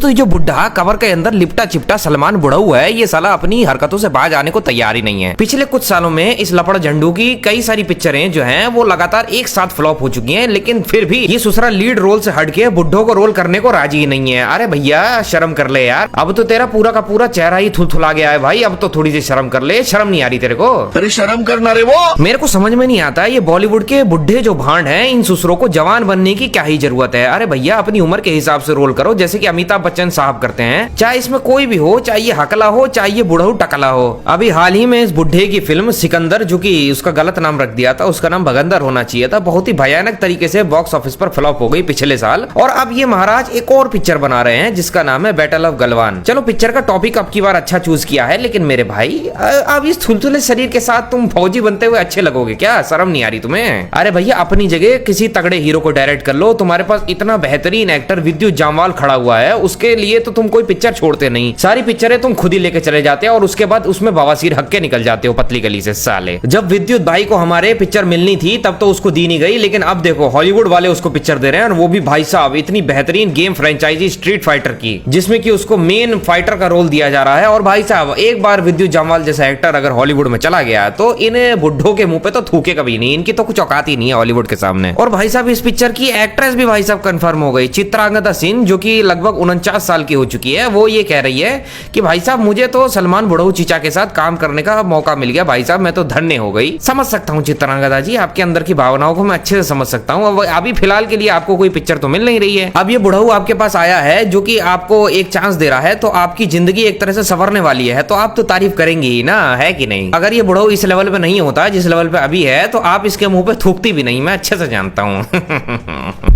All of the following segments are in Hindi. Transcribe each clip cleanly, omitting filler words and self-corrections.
तो ये जो बुढ़ा कवर के अंदर लिपटा चिपटा सलमान बुढ़ऊ है, ये साला अपनी हरकतों से बाज आने को तैयार ही नहीं है। पिछले कुछ सालों में इस लपड़ झंडू की कई सारी पिक्चरें जो हैं वो लगातार एक साथ फ्लॉप हो चुकी हैं, लेकिन फिर भी ये सुसरा लीड रोल से हटके बुढ़ो को रोल करने को राजी ही नहीं है। अरे भैया शर्म कर ले यार, अब तो तेरा पूरा का पूरा चेहरा ही थुलथुला गया है भाई, अब तो थोड़ी सी शर्म कर ले। शर्म नहीं आ रही तेरे को? अरे शर्म करना रे वो। मेरे को समझ में नहीं आता ये बॉलीवुड के बुढ़े जो भांड हैं, इन सुसरों को जवान बनने की क्या ही जरूरत है। अरे भैया अपनी उम्र के हिसाब से रोल करो, जैसे कि अमिताभ बच्चन साहब करते हैं। चाहे इसमें कोई भी हो, चाहे ये हकला हो, चाहे ये बुढ़ऊ टकला हो। अभी हाल ही में इस बुढ़े की फिल्म सिकंदर, जो कि उसका गलत नाम रख दिया था, उसका नाम भगंदर होना चाहिए था, बहुत ही भयानक तरीके से बॉक्स ऑफिस पर फ्लॉप हो गई पिछले साल। और अब ये महाराज एक और पिक्चर बना रहे हैं जिसका नाम है बैटल ऑफ गलवान। चलो पिक्चर का टॉपिक अब की बार अच्छा चूज किया है, लेकिन मेरे भाई अब इस थुलथुले शरीर के साथ तुम फौजी बनते हुए अच्छे लगोगे क्या? शर्म नहीं आ रही तुम्हें? अरे भैया अपनी जगह किसी तगड़े हीरो को डायरेक्ट कर लो। तुम्हारे पास इतना बेहतरीन एक्टर विद्युत जामवाल खड़ा हुआ है, उसके लिए तो तुम कोई पिक्चर छोड़ते नहीं। सारी पिक्चरें तुम खुद ही लेके चले जाते हो और उसके बाद उसमें बवासीर हक्के निकल जाते हो पतली गली से साले। जब विद्युत भाई को हमारे पिक्चर मिलनी थी तब तो उसको दी नहीं गई, लेकिन अब देखो हॉलीवुड वाले उसको पिक्चर दे रहे हैं, और वो भी भाई साहब इतनी बेहतरीन गेम फ्रेंचाइजी स्ट्रीट फाइटर की, जिसमें कि उसको मेन फाइटर का रोल दिया जा रहा है। और भाई साहब एक बार विद्युत जामवाल जैसा एक्टर अगर हॉलीवुड में चला गया तो इन बुढ़ों के मुंह पे तो थूके कभी नहीं, इनकी तो कुछ औकात ही नहीं है हॉलीवुड के सामने। और भाई साहब इस पिक्चर की एक्ट्रेस भी भाई साहब कंफर्म हो गई, चित्रांगदा सिंह, जो कि लगभग 49 साल की हो चुकी है। वो ये कह रही है कि भाई साहब मुझे तो सलमान बुढ़ऊ चीचा के साथ काम करने का मौका मिल गया, भाई साहब मैं तो धन्य हो गई। समझ सकता हूँ चित्रांगदा जी, आपके अंदर की भावनाओं को मैं अच्छे से समझ सकता हूँ। अभी फिलहाल के लिए आपको कोई पिक्चर तो मिल नहीं रही है। अब ये बुढ़ऊ आपके पास आया है जो कि आपको एक चांस दे रहा है, तो आपकी जिंदगी एक तरह से संवरने वाली है, तो आप तो तारीफ करेंगे ही ना, है कि नहीं? अगर ये बुढ़ऊ इस लेवल पे नहीं होता जिस लेवल पे अभी है, तो आप इसके मुंह पे थूकती भी नहीं, मैं अच्छे से जानता हूँ।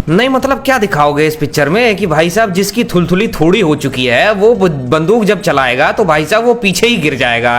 नहीं मतलब क्या दिखाओगे इस पिक्चर में कि भाई साहब जिसकी थुलथुली थोड़ी हो चुकी है वो बंदूक जब चलाएगा तो भाई साहब वो पीछे ही गिर जाएगा।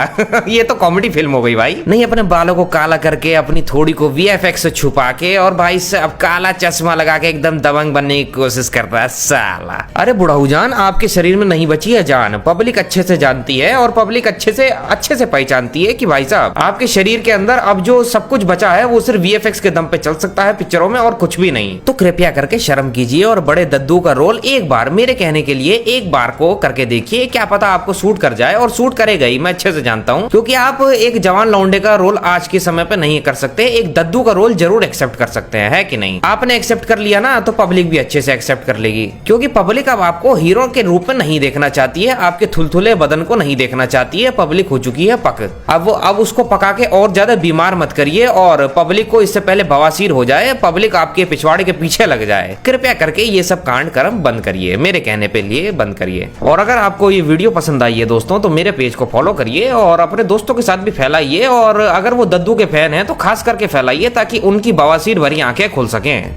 ये तो कॉमेडी फिल्म हो गई भाई। नहीं अपने बालों को काला करके, अपनी थोड़ी को वीएफएक्स से छुपा के, और भाई साहब काला चश्मा लगा के एकदम दबंग बनने की कोशिश करता है साला। अरे बुढ़ऊ जान, आपके शरीर में नहीं बची है जान, पब्लिक अच्छे से जानती है और पब्लिक अच्छे से पहचानती है कि भाई साहब आपके शरीर के अंदर अब जो सब कुछ बचा है वो सिर्फ वीएफएक्स के दम पे चल सकता है पिक्चरों में, और कुछ भी नहीं। तो कृपया करके शर्म कीजिए और बड़े दद्दू का रोल एक बार, मेरे कहने के लिए एक बार को करके देखिए, क्या पता आपको सूट कर जाए, और सूट करेगा ही, मैं अच्छे से जानता हूँ। क्योंकि आप एक जवान लौंडे का रोल आज के समय पे नहीं कर सकते, एक दद्दू का रोल जरूर एक्सेप्ट कर सकते हैं, है कि नहीं? आपने एक्सेप्ट कर लिया ना तो पब्लिक भी अच्छे से एक्सेप्ट कर लेगी, क्योंकि पब्लिक अब आपको हीरो के रूप में नहीं देखना चाहती है, आपके थुलथुले बदन को नहीं देखना चाहती है। पब्लिक हो चुकी है पक। अब उसको पका के और ज्यादा बीमार मत करिए, और पब्लिक को इससे पहले बवासीर हो जाए, पब्लिक आपके पिछवाड़े के पीछे लग जाए। कृपया करके ये सब कांड कर्म बंद करिए, मेरे कहने पे लिए बंद करिए। और अगर आपको ये वीडियो पसंद आई है दोस्तों, तो मेरे पेज को फॉलो करिए और अपने दोस्तों के साथ भी फैलाइए, और अगर वो दद्दू के फैन हैं तो खास करके फैलाइए, ताकि उनकी बवासीर भरी आंखें खुल सकें।